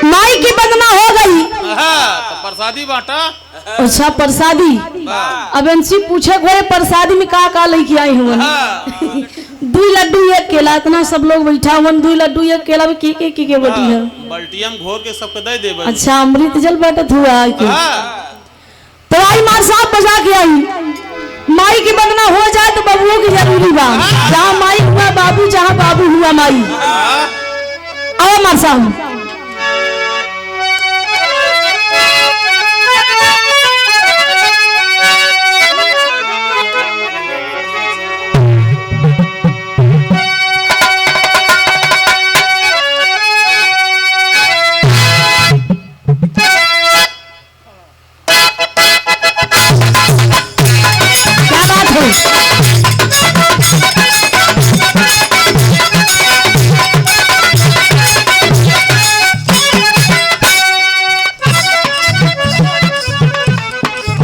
माई की बदना हो गई तो प्रसादी बांटा। अच्छा प्रसादी। अब इनसे पूछे घोड़े प्रसादी में का लेके आई हूँ। 2 लड्डू 1 केला, इतना सब लोग बैठा हुआ। 2 लड्डू 1 केला में के बटी है। बल्टियम घोर के सबके दे दे। अच्छा अमृत जल बाटत हुआ तो आई मार साहब बजा के आई। माई की बदना हो जाए तो बबुओं की जरूरी बा। जहाँ माई हुआ बाबू, जहाँ बाबू हुआ माई। आओ मार साहब।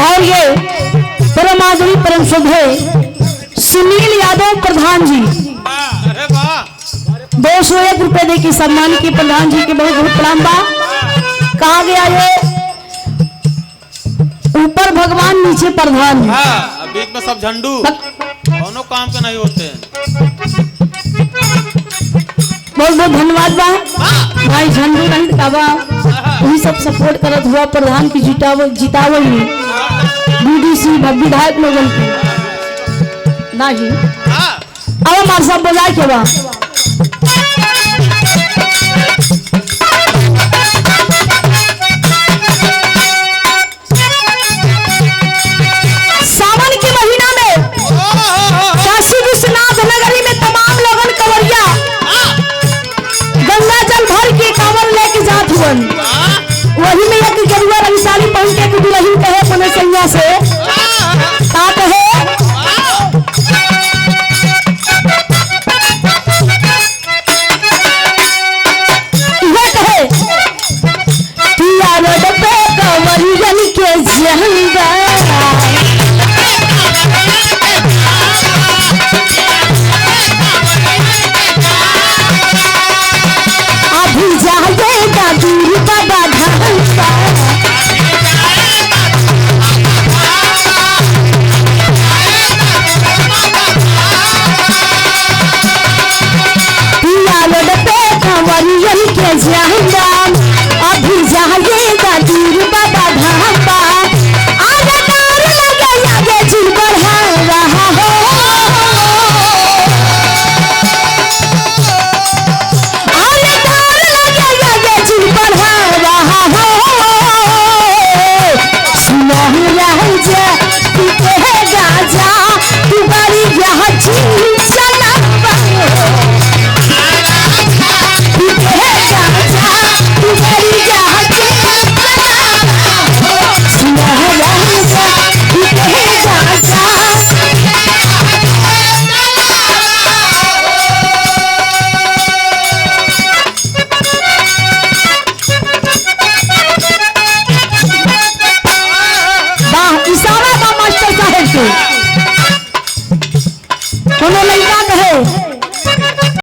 और ये परम आदमी परम शुभे सुनील यादव प्रधान जी 201 रुपए दे की सम्मान की प्रधान जी के बहुत बहुत प्रणाम बा। कहा गया ये ऊपर भगवान नीचे प्रधान। बीच में सब झंडू दोनों काम के नहीं होते हैं। बहुत बहुत धन्यवाद बा भाई। झंडू नहीं काबा वही सब सपोर्ट करत हुआ प्रधान की जितावे में बीडीसी विधायक लोगन की नहीं। अब हमारे सब बजाय के बा सावन के महीना में काशी विश्वनाथ नगरी में तमाम लोगन कंवरिया गंगा जल भर के कांवर लेके जात हुवन। वही में एक गेरुआ रंग साड़ी पहन के दुल्हन कहे अपने सैया से का कहे ये कहे कि यार डब्बे कंवरियन के झंडा